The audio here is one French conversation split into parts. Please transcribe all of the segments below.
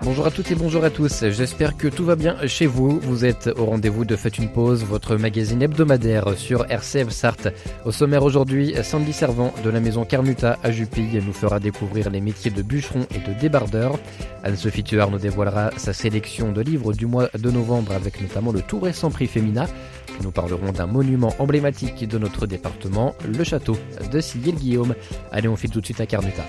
Bonjour à toutes et bonjour à tous, j'espère que tout va bien chez vous. Vous êtes au rendez-vous de Faites une pause, votre magazine hebdomadaire sur RCF Sarthe. Au sommaire aujourd'hui, Sandy Servant de la maison Carnuta à Jupille nous fera découvrir les métiers de bûcheron et de débardeur. Anne-Sophie Thuard nous dévoilera sa sélection de livres du mois de novembre avec notamment le tout récent prix Femina. Nous parlerons d'un monument emblématique de notre département, le château de Sillé-le-Guillaume. Allez, on file tout de suite à Carnuta.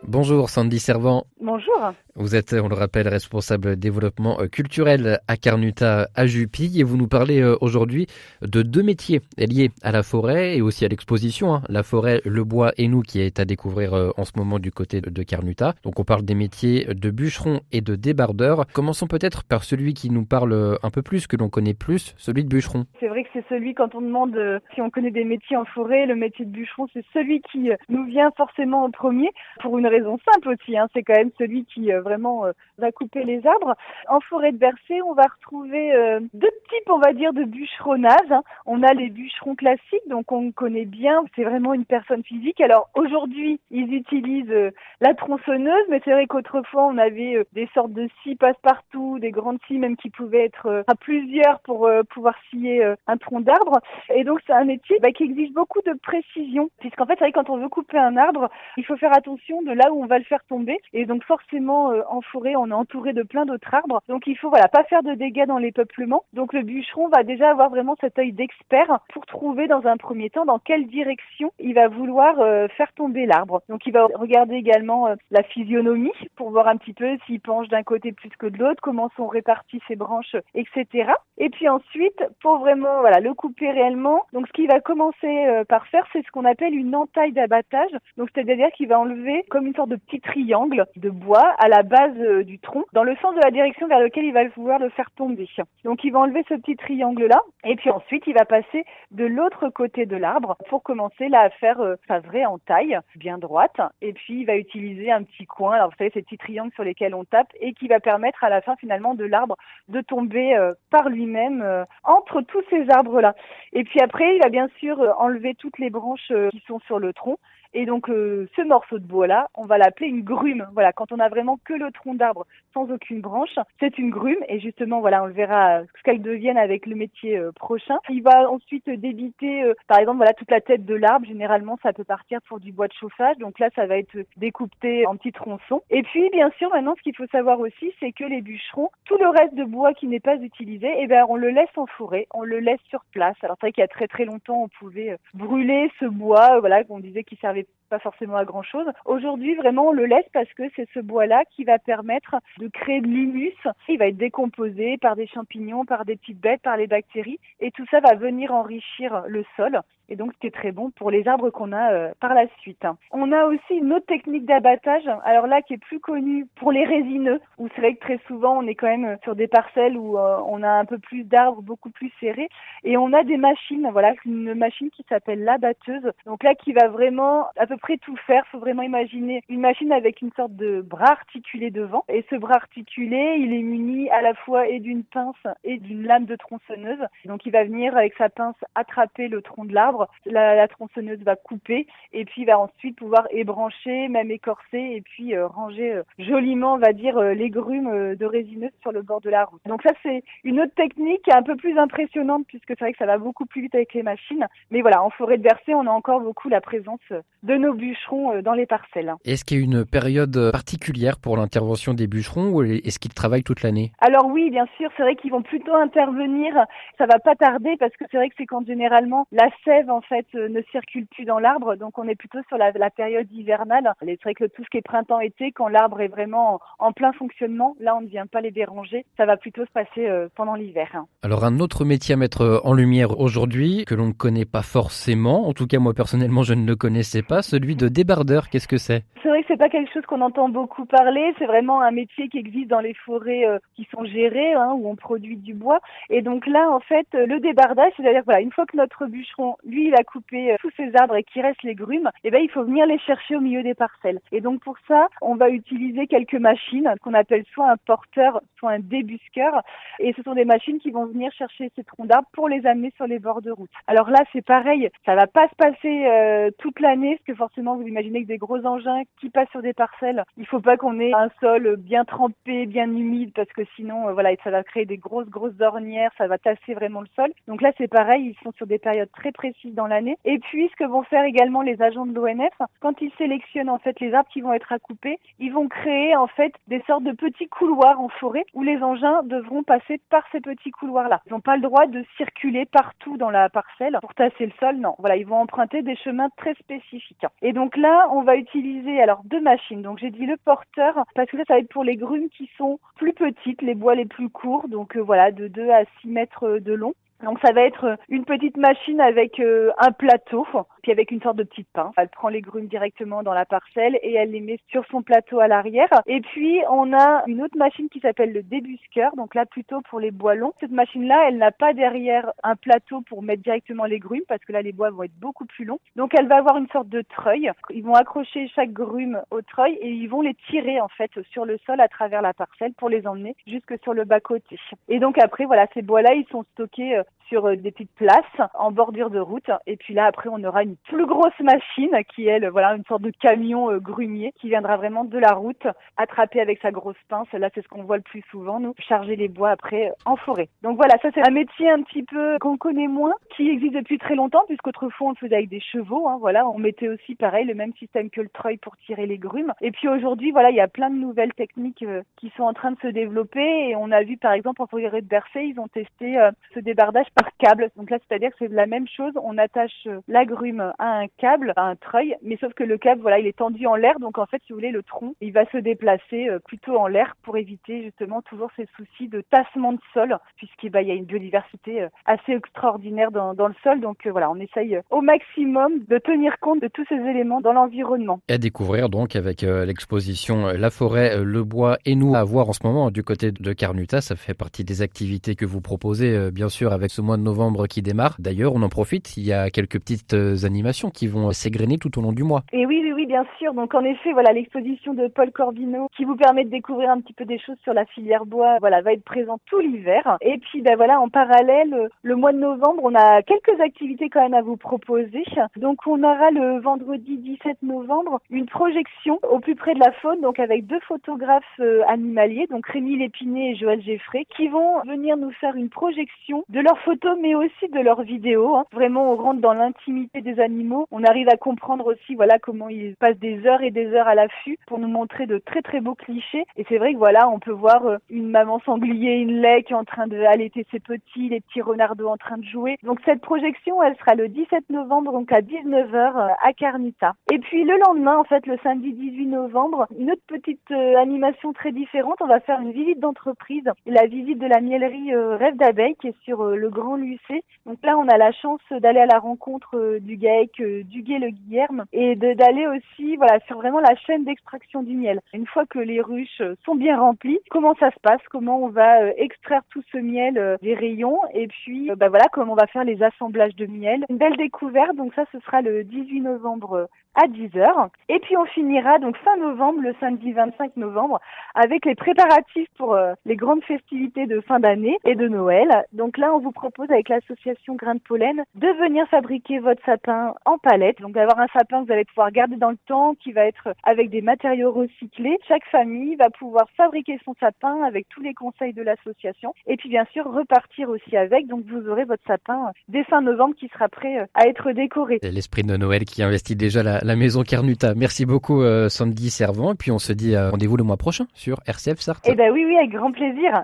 Bonjour Sandy Servant. Bonjour. Vous êtes, on le rappelle, responsable développement culturel à Carnuta à Jupille et vous nous parlez aujourd'hui de deux métiers liés à la forêt et aussi à l'exposition. La forêt, le bois et nous qui est à découvrir en ce moment du côté de Carnuta. Donc on parle des métiers de bûcheron et de débardeur. Commençons peut-être par celui qui nous parle un peu plus, que l'on connaît plus, celui de bûcheron. C'est vrai que c'est celui, quand on demande si on connaît des métiers en forêt, le métier de bûcheron, c'est celui qui nous vient forcément en premier, pour une raison simple aussi. C'est quand même celui qui vraiment va couper les arbres. En forêt de Bercé, on va retrouver deux types, on va dire, de bûcheronnage. On a les bûcherons classiques, donc on connaît bien, c'est vraiment une personne physique. Alors aujourd'hui, ils utilisent la tronçonneuse, mais c'est vrai qu'autrefois, on avait des sortes de scies passe-partout, des grandes scies même qui pouvaient être à plusieurs pour pouvoir scier un tronc d'arbre. Et donc c'est un métier qui exige beaucoup de précision, puisqu'en fait, c'est vrai que quand on veut couper un arbre, il faut faire attention de là où on va le faire tomber. Et donc forcément, en forêt, on est entouré de plein d'autres arbres. Donc il faut pas faire de dégâts dans les peuplements. Donc le bûcheron va déjà avoir vraiment cet œil d'expert pour trouver dans un premier temps dans quelle direction il va vouloir faire tomber l'arbre. Donc il va regarder également la physionomie pour voir un petit peu s'il penche d'un côté plus que de l'autre, comment sont réparties ses branches, etc. Et puis ensuite, pour vraiment le couper réellement, donc ce qu'il va commencer par faire, c'est ce qu'on appelle une entaille d'abattage. Donc c'est-à-dire qu'il va enlever comme une sorte de petit triangle de bois à la base du tronc, dans le sens de la direction vers lequel il va vouloir le faire tomber. Donc il va enlever ce petit triangle-là, et puis ensuite il va passer de l'autre côté de l'arbre pour commencer à faire sa vraie entaille, bien droite, et puis il va utiliser un petit coin, alors vous savez ces petits triangles sur lesquels on tape, et qui va permettre à la fin finalement de l'arbre de tomber par lui-même entre tous ces arbres-là. Et puis après, il va bien sûr enlever toutes les branches qui sont sur le tronc. Et donc ce morceau de bois-là, on va l'appeler une grume. Voilà, quand on a vraiment que le tronc d'arbre sans aucune branche, c'est une grume. Et justement, on le verra ce qu'elle devienne avec le métier prochain. Il va ensuite débiter, par exemple, toute la tête de l'arbre. Généralement, ça peut partir pour du bois de chauffage. Donc là, ça va être découpé en petits tronçons. Et puis, bien sûr, maintenant, ce qu'il faut savoir aussi, c'est que les bûcherons, tout le reste de bois qui n'est pas utilisé, on le laisse en forêt, on le laisse sur place. Alors c'est vrai qu'il y a très très longtemps, on pouvait brûler ce bois, qu'on disait qu'il servait pas forcément à grand chose. Aujourd'hui, vraiment, on le laisse parce que c'est ce bois-là qui va permettre de créer de l'humus. Il va être décomposé par des champignons, par des petites bêtes, par les bactéries. Et tout ça va venir enrichir le sol. Et donc, ce qui est très bon pour les arbres qu'on a par la suite. On a aussi une autre technique d'abattage. Alors là, qui est plus connue pour les résineux, où c'est vrai que très souvent, on est quand même sur des parcelles où on a un peu plus d'arbres, beaucoup plus serrés. Et on a des machines, une machine qui s'appelle l'abatteuse. Donc là, qui va vraiment à peu près tout faire. Il faut vraiment imaginer une machine avec une sorte de bras articulé devant. Et ce bras articulé, il est muni à la fois et d'une pince et d'une lame de tronçonneuse. Donc il va venir avec sa pince attraper le tronc de l'arbre. La tronçonneuse va couper et puis il va ensuite pouvoir ébrancher, même écorcer et puis ranger joliment, on va dire, les grumes de résineux sur le bord de la route. Donc ça, c'est une autre technique un peu plus impressionnante puisque c'est vrai que ça va beaucoup plus vite avec les machines. Mais en forêt de Bercé, on a encore beaucoup la présence de nos bûcherons dans les parcelles. Est-ce qu'il y a une période particulière pour l'intervention des bûcherons ou est-ce qu'ils travaillent toute l'année? Alors oui, bien sûr, c'est vrai qu'ils vont plutôt intervenir. Ça va pas tarder parce que c'est vrai que c'est quand généralement la sève en fait ne circule plus dans l'arbre, donc on est plutôt sur la période hivernale. C'est vrai que tout ce qui est printemps-été, quand l'arbre est vraiment en plein fonctionnement, là on ne vient pas les déranger. Ça va plutôt se passer pendant l'hiver. Alors un autre métier à mettre en lumière aujourd'hui que l'on ne connaît pas forcément, en tout cas moi personnellement je ne le connaissais pas, celui de débardeur. Qu'est-ce que c'est? C'est vrai que c'est pas quelque chose qu'on entend beaucoup parler. C'est vraiment un métier qui existe dans les forêts qui sont gérées, où on produit du bois. Et donc là, en fait, le débardage, c'est-à-dire une fois que notre bûcheron, lui, lui, il a coupé tous ces arbres et qu'il reste les grumes, il faut venir les chercher au milieu des parcelles. Et donc pour ça, on va utiliser quelques machines qu'on appelle soit un porteur, soit un débusqueur. Et ce sont des machines qui vont venir chercher ces troncs d'arbres pour les amener sur les bords de route. Alors là, c'est pareil, ça va pas se passer toute l'année, parce que forcément, vous imaginez que des gros engins qui passent sur des parcelles, il faut pas qu'on ait un sol bien trempé, bien humide, parce que sinon, ça va créer des grosses ornières, ça va tasser vraiment le sol. Donc là, c'est pareil, ils sont sur des périodes très précises dans l'année. Et puis, ce que vont faire également les agents de l'ONF, quand ils sélectionnent en fait les arbres qui vont être à couper, ils vont créer en fait des sortes de petits couloirs en forêt où les engins devront passer par ces petits couloirs-là. Ils n'ont pas le droit de circuler partout dans la parcelle pour tasser le sol, non. Voilà, ils vont emprunter des chemins très spécifiques. Et donc là, on va utiliser alors 2 machines. Donc j'ai dit le porteur, parce que ça va être pour les grumes qui sont plus petites, les bois les plus courts, donc de 2 à 6 mètres de long. Donc ça va être une petite machine avec un plateau, puis avec une sorte de petite pince. Elle prend les grumes directement dans la parcelle et elle les met sur son plateau à l'arrière. Et puis on a une autre machine qui s'appelle le débusqueur, donc là plutôt pour les bois longs. Cette machine-là, elle n'a pas derrière un plateau pour mettre directement les grumes, parce que là les bois vont être beaucoup plus longs. Donc elle va avoir une sorte de treuil. Ils vont accrocher chaque grume au treuil et ils vont les tirer en fait sur le sol à travers la parcelle pour les emmener jusque sur le bas-côté. Et donc après, ces bois-là, ils sont stockés sur des petites places en bordure de route. Et puis là, après, on aura une plus grosse machine qui est, une sorte de camion grumier qui viendra vraiment de la route, attraper avec sa grosse pince. Là, c'est ce qu'on voit le plus souvent, nous, charger les bois après en forêt. Donc voilà, ça c'est un métier un petit peu qu'on connaît moins, qui existe depuis très longtemps, puisqu'autrefois on le faisait avec des chevaux. On mettait aussi pareil le même système que le treuil pour tirer les grumes. Et puis aujourd'hui, il y a plein de nouvelles techniques qui sont en train de se développer. Et on a vu par exemple en forêt de Bercé, ils ont testé ce débardage par câble. Donc là, c'est-à-dire que c'est la même chose. On attache la grume à un câble, à un treuil, mais sauf que le câble, il est tendu en l'air. Donc en fait, si vous voulez, le tronc, il va se déplacer plutôt en l'air pour éviter justement toujours ces soucis de tassement de sol, puisqu'il y a une biodiversité assez extraordinaire dans le sol. Donc on essaye au maximum de tenir compte de tous ces éléments dans l'environnement. Et à découvrir donc avec l'exposition La forêt, le bois et nous à voir en ce moment du côté de Carnuta. Ça fait partie des activités que vous proposez bien sûr avec ce mois de novembre qui démarre. D'ailleurs, on en profite, il y a quelques petites animations qui vont s'égrener tout au long du mois. Et oui, bien sûr. Donc en effet, l'exposition de Paul Corvino qui vous permet de découvrir un petit peu des choses sur la filière bois, va être présente tout l'hiver. Et puis en parallèle, le mois de novembre, on a quelques activités quand même à vous proposer. Donc on aura le vendredi 17 novembre une projection au plus près de la faune, donc avec 2 photographes animaliers, donc Rémi Lépiné et Joël Geffrey, qui vont venir nous faire une projection de leurs photos, mais aussi de leurs vidéos. Vraiment, on rentre dans l'intimité des animaux. On arrive à comprendre aussi, comment ils passent des heures et des heures à l'affût pour nous montrer de très très beaux clichés. Et c'est vrai que on peut voir une maman sanglier, une laie qui est en train d'allaiter ses petits, les petits renardeaux en train de jouer. Donc cette projection, elle sera le 17 novembre, donc à 19h à Carnuta. Et puis le lendemain, le samedi 18 novembre, une autre petite animation très différente. On va faire une visite d'entreprise, la visite de la miellerie Rêve d'abeille qui est sur le Grand Lucé. Donc là, on a la chance d'aller à la rencontre du GAEC Duguay-le Guilherme et d'aller aussi sur vraiment la chaîne d'extraction du miel. Une fois que les ruches sont bien remplies, comment ça se passe, comment on va extraire tout ce miel des rayons et puis comment on va faire les assemblages de miel. Une belle découverte, donc ça ce sera le 18 novembre à 10h. Et puis on finira donc fin novembre, le samedi 25 novembre, avec les préparatifs pour les grandes festivités de fin d'année et de Noël. Donc là, on vous propose avec l'association Grain de Pollen de venir fabriquer votre sapin en palette. Donc d'avoir un sapin que vous allez pouvoir garder dans le temps, qui va être avec des matériaux recyclés. Chaque famille va pouvoir fabriquer son sapin avec tous les conseils de l'association. Et puis bien sûr, repartir aussi avec. Donc vous aurez votre sapin dès fin novembre qui sera prêt à être décoré. L'esprit de Noël qui investit déjà la maison Carnuta. Merci beaucoup Sandy Servant. Et puis on se dit rendez-vous le mois prochain sur RCF Sarthe. Eh ben oui, avec grand plaisir.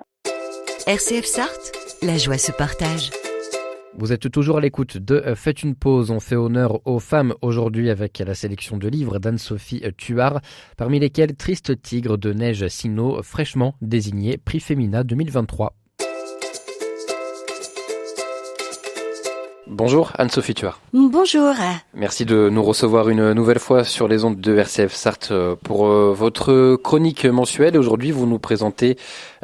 RCF Sarthe, la joie se partage. Vous êtes toujours à l'écoute de Faites une pause. On fait honneur aux femmes aujourd'hui avec la sélection de livres d'Anne-Sophie Tuard, parmi lesquels Triste Tigre de Neige Sino, fraîchement désigné prix Femina 2023. Bonjour Anne-Sophie Thuard. Bonjour. Merci de nous recevoir une nouvelle fois sur les ondes de RCF Sarthe pour votre chronique mensuelle. Aujourd'hui, vous nous présentez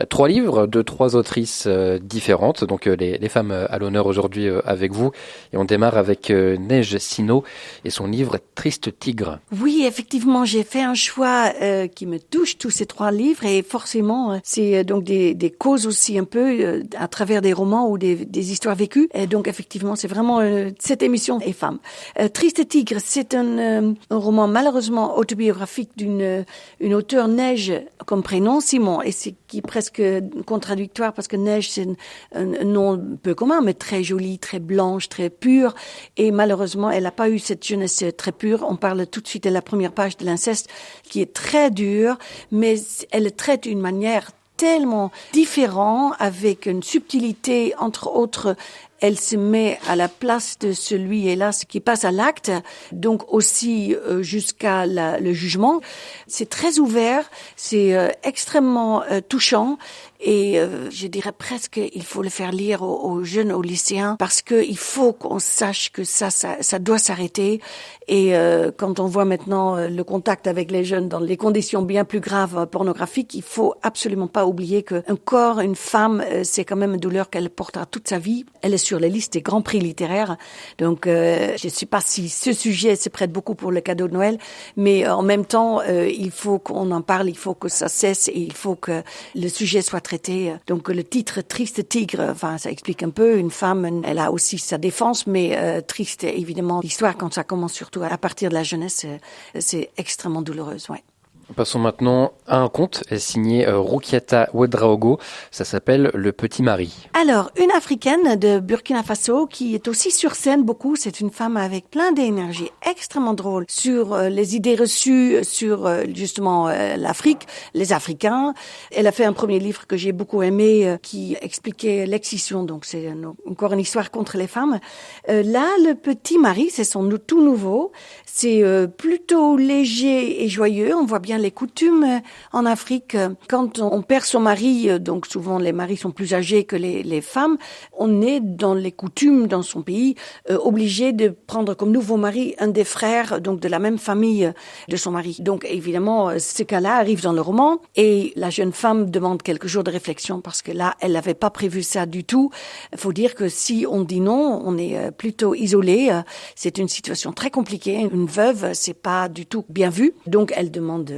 3 livres de 3 autrices différentes. Donc les femmes à l'honneur aujourd'hui avec vous. Et on démarre avec Neige Sino et son livre Triste Tigre. Oui, effectivement, j'ai fait un choix qui me touche, tous ces 3 livres. Et forcément, c'est donc des causes aussi un peu à travers des romans ou des histoires vécues. Et donc effectivement, c'est vraiment cette émission est femmes. Triste Tigre, c'est un roman malheureusement autobiographique d'une auteure Neige comme prénom, Simon, et c'est qui est presque contradictoire parce que Neige c'est un nom peu commun, mais très joli, très blanche, très pure, et malheureusement elle n'a pas eu cette jeunesse très pure. On parle tout de suite de la première page de l'inceste qui est très dure, mais elle traite d'une manière tellement différente, avec une subtilité, entre autres. Elle se met à la place de celui, hélas, qui passe à l'acte, donc aussi jusqu'à le jugement. C'est très ouvert, c'est extrêmement touchant. Et je dirais presque il faut le faire lire aux jeunes, aux lycéens, parce que il faut qu'on sache que ça doit s'arrêter. Et quand on voit maintenant le contact avec les jeunes dans les conditions bien plus graves pornographiques, il faut absolument pas oublier qu'un corps, une femme, c'est quand même une douleur qu'elle portera toute sa vie. Elle est sur les listes des grands prix littéraires. Donc je ne sais pas si ce sujet se prête beaucoup pour le cadeau de Noël, mais en même temps, il faut qu'on en parle, il faut que ça cesse et il faut que le sujet soit traité. Donc le titre Triste Tigre, enfin ça explique un peu, une femme, elle a aussi sa défense, mais triste évidemment. L'histoire quand ça commence surtout à partir de la jeunesse, c'est extrêmement douloureuse, ouais. Passons maintenant à un conte signé Roukiata Ouedraogo. Ça s'appelle Le Petit Mari. Alors, une Africaine de Burkina Faso qui est aussi sur scène beaucoup. C'est une femme avec plein d'énergie, extrêmement drôle sur les idées reçues, sur justement l'Afrique, les Africains. Elle a fait un premier livre que j'ai beaucoup aimé qui expliquait l'excision. Donc, c'est encore une histoire contre les femmes. Là, Le Petit Mari, c'est son tout nouveau. C'est plutôt léger et joyeux. On voit bien les coutumes en Afrique. Quand on perd son mari, donc souvent les maris sont plus âgés que les femmes, on est dans les coutumes dans son pays obligé de prendre comme nouveau mari un des frères donc de la même famille de son mari. Donc évidemment, ce cas-là arrive dans le roman et la jeune femme demande quelques jours de réflexion parce que là, elle n'avait pas prévu ça du tout. Il faut dire que si on dit non, on est plutôt isolé. C'est une situation très compliquée. Une veuve, c'est pas du tout bien vu. Donc elle demande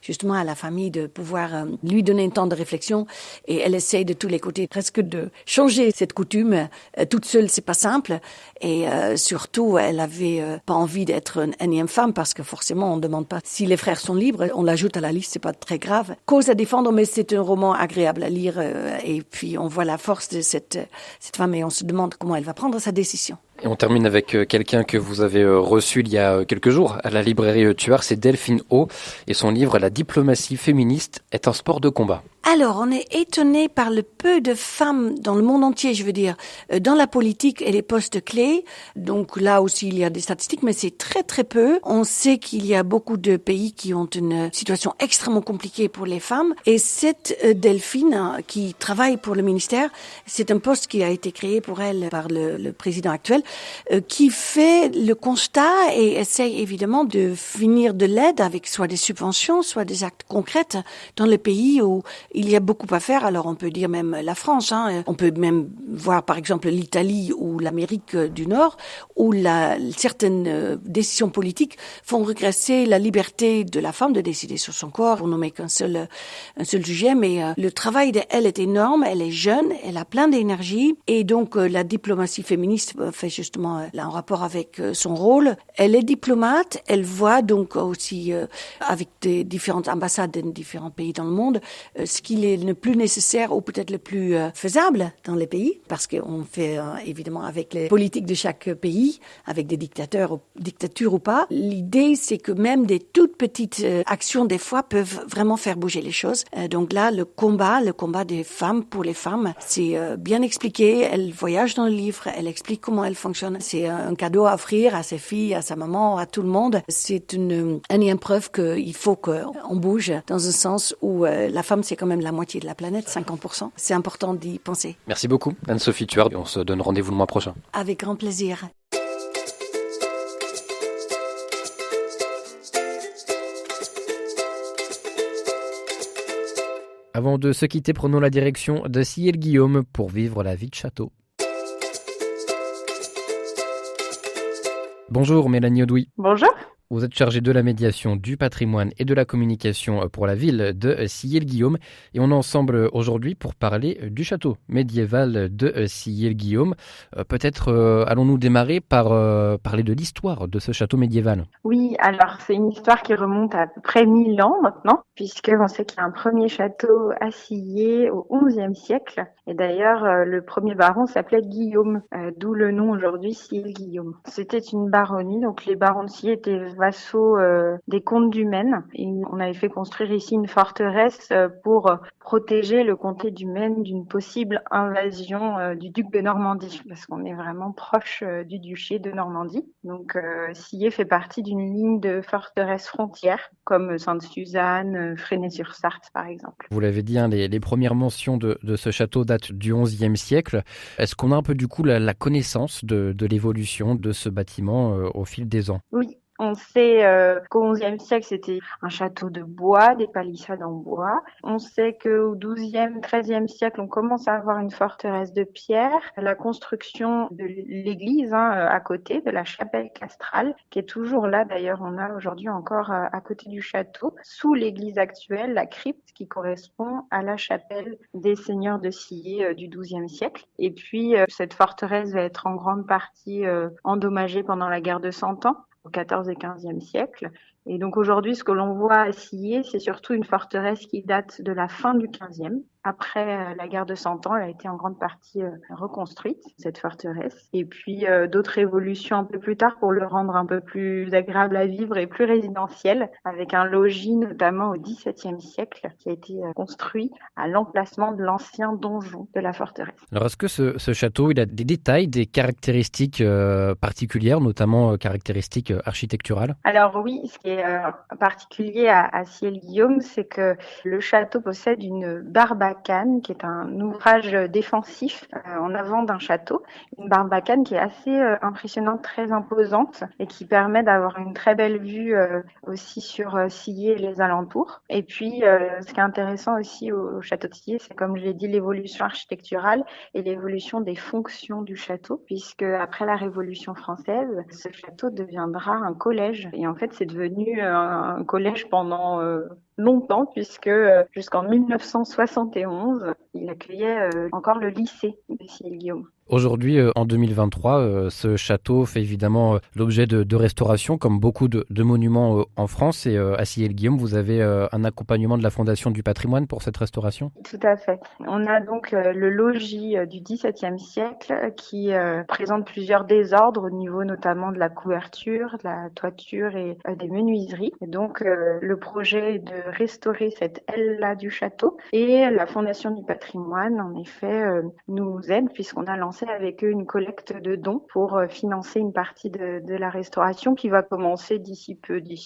justement à la famille de pouvoir lui donner un temps de réflexion et elle essaye de tous les côtés presque de changer cette coutume. Toute seule, c'est pas simple et surtout, elle avait pas envie d'être une énième femme parce que forcément, on ne demande pas si les frères sont libres. On l'ajoute à la liste, c'est pas très grave. Cause à défendre, mais c'est un roman agréable à lire et puis on voit la force de cette femme et on se demande comment elle va prendre sa décision. Et on termine avec quelqu'un que vous avez reçu il y a quelques jours à la librairie Thuard, c'est Delphine O. Et son livre « La diplomatie féministe est un sport de combat ». Alors, on est étonné par le peu de femmes dans le monde entier, je veux dire, dans la politique et les postes clés. Donc là aussi, il y a des statistiques, mais c'est très très peu. On sait qu'il y a beaucoup de pays qui ont une situation extrêmement compliquée pour les femmes. Et cette Delphine, qui travaille pour le ministère, c'est un poste qui a été créé pour elle par le président actuel, qui fait le constat et essaye évidemment de finir de l'aide avec soit des subventions, soit des actes concrets dans les pays où il y a beaucoup à faire. Alors on peut dire même la France, on peut même voir par exemple l'Italie ou l'Amérique du Nord, où certaines décisions politiques font régresser la liberté de la femme de décider sur son corps. On nommer qu'un seul sujet, mais le travail d'elle est énorme. Elle est jeune, elle a plein d'énergie et donc la diplomatie féministe fait justement là en rapport avec son rôle. Elle est diplomate, elle voit donc aussi avec des différentes ambassades dans différents pays dans le monde ce qu'il est le plus nécessaire ou peut-être le plus faisable dans les pays, parce qu'on fait évidemment avec les politiques de chaque pays, avec des dictatures ou pas. L'idée, c'est que même des toutes petites actions, des fois, peuvent vraiment faire bouger les choses. Donc là, le combat des femmes pour les femmes, c'est bien expliqué. Elle voyage dans le livre, elle explique comment elle fonctionne. C'est un cadeau à offrir à ses filles, à sa maman, à tout le monde. C'est une preuve qu'il faut qu'on bouge dans un sens où la femme, c'est quand même même la moitié de la planète, 50%. C'est important d'y penser. Merci beaucoup, Anne-Sophie Tuard. On se donne rendez-vous le mois prochain. Avec grand plaisir. Avant de se quitter, prenons la direction de Sillé-le-Guillaume pour vivre la vie de château. Bonjour Mélanie Audouy. Bonjour. Vous êtes chargée de la médiation, du patrimoine et de la communication pour la ville de Sillé-le-Guillaume. Et on est ensemble aujourd'hui pour parler du château médiéval de Sillé-le-Guillaume. Peut-être allons-nous démarrer par parler de l'histoire de ce château médiéval. Oui, alors c'est une histoire qui remonte à peu près 1000 ans maintenant, puisqu'on sait qu'il y a un premier château à Sillé au XIe siècle. Et d'ailleurs, le premier baron s'appelait Guillaume, d'où le nom aujourd'hui Sillé-le-Guillaume. C'était une baronnie, donc les barons de Sillé étaient vassaux des comtes du Maine. Et on avait fait construire ici une forteresse pour protéger le comté du Maine d'une possible invasion du duc de Normandie, parce qu'on est vraiment proche du duché de Normandie. Donc Sillé fait partie d'une ligne de forteresses frontières, comme Sainte-Suzanne, Fresnay-sur-Sarthe par exemple. Vous l'avez dit, les premières mentions de ce château datent du XIe siècle. Est-ce qu'on a un peu du coup la connaissance de l'évolution de ce bâtiment au fil des ans ? Oui. On sait qu'au XIe siècle, c'était un château de bois, des palissades en bois. On sait qu'au XIIe, XIIIe siècle, on commence à avoir une forteresse de pierre. La construction de l'église à côté, de la chapelle castrale, qui est toujours là. D'ailleurs, on a aujourd'hui encore à côté du château, sous l'église actuelle, la crypte qui correspond à la chapelle des seigneurs de Sillé du XIIe siècle. Et puis, cette forteresse va être en grande partie endommagée pendant la guerre de Cent Ans, au XIVe et XVe siècle. Et donc aujourd'hui, ce que l'on voit à Sillé, c'est surtout une forteresse qui date de la fin du XVe. Après la guerre de Cent Ans, elle a été en grande partie reconstruite, cette forteresse. Et puis d'autres évolutions un peu plus tard pour le rendre un peu plus agréable à vivre et plus résidentiel, avec un logis notamment au XVIIe siècle qui a été construit à l'emplacement de l'ancien donjon de la forteresse. Alors est-ce que ce château, il a des détails, des caractéristiques particulières, notamment caractéristiques architecturales ? Alors oui, ce qui est particulier à Sillé-le-Guillaume, c'est que le château possède une barbacane, qui est un ouvrage défensif en avant d'un château. Une barbacane qui est assez impressionnante, très imposante et qui permet d'avoir une très belle vue aussi sur Sillé et les alentours. Et puis, ce qui est intéressant aussi au château de Sillé, c'est comme je l'ai dit, l'évolution architecturale et l'évolution des fonctions du château, puisque après la Révolution française, ce château deviendra un collège. Et en fait, c'est devenu un collège pendant longtemps, puisque jusqu'en 1971, il accueillait encore le lycée de Sillé-le-Guillaume. Aujourd'hui, en 2023, ce château fait évidemment l'objet de restauration, comme beaucoup de monuments en France. Et à Sillé-le-Guillaume, vous avez un accompagnement de la Fondation du patrimoine pour cette restauration ? Tout à fait. On a donc le logis du XVIIe siècle qui présente plusieurs désordres au niveau notamment de la couverture, de la toiture et des menuiseries. Et donc, le projet est de restaurer cette aile-là du château. Et la Fondation du patrimoine, en effet, nous aide puisqu'on a lancé avec eux une collecte de dons pour financer une partie de la restauration qui va commencer d'ici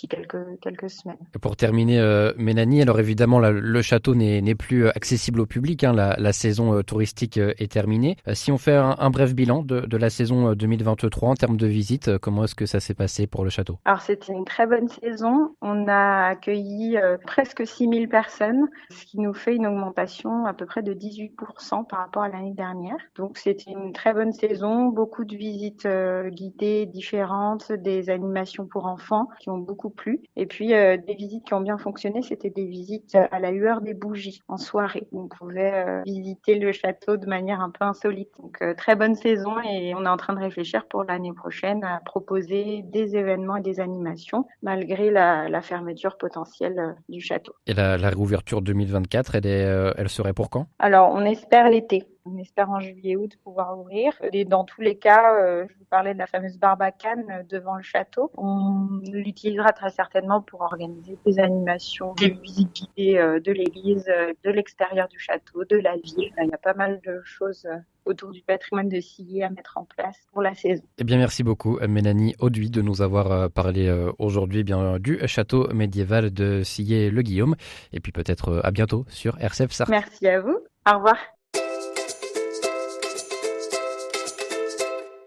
quelques semaines. Pour terminer, Mélanie, alors évidemment, le château n'est plus accessible au public. La saison touristique est terminée. Si on fait un bref bilan de la saison 2023 en termes de visites, comment est-ce que ça s'est passé pour le château ? Alors, c'était une très bonne saison. On a accueilli presque 6000 personnes, ce qui nous fait une augmentation à peu près de 18% par rapport à l'année dernière. Donc, c'était une très bonne saison, beaucoup de visites guidées différentes, des animations pour enfants qui ont beaucoup plu. Et puis, des visites qui ont bien fonctionné, c'était des visites à la lueur des bougies en soirée. On pouvait visiter le château de manière un peu insolite. Donc, très bonne saison et on est en train de réfléchir pour l'année prochaine à proposer des événements et des animations malgré la fermeture potentielle du château. Et la réouverture 2024, elle serait pour quand ? Alors, on espère l'été. On espère en juillet-août pouvoir ouvrir. Et dans tous les cas, je vous parlais de la fameuse barbacane devant le château. On l'utilisera très certainement pour organiser des animations, des visites guidées de l'église, de l'extérieur du château, de la ville. Il y a pas mal de choses autour du patrimoine de Sillé à mettre en place pour la saison. Eh bien, merci beaucoup, Mélanie Auduit, de nous avoir parlé aujourd'hui du château médiéval de Sillé-le-Guillaume. Et puis peut-être à bientôt sur RCF Sarthe. Merci à vous. Au revoir.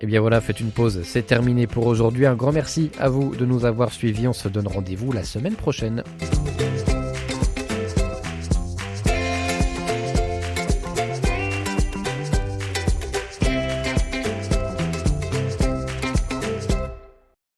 Eh bien voilà, faites une pause, c'est terminé pour aujourd'hui. Un grand merci à vous de nous avoir suivis. On se donne rendez-vous la semaine prochaine.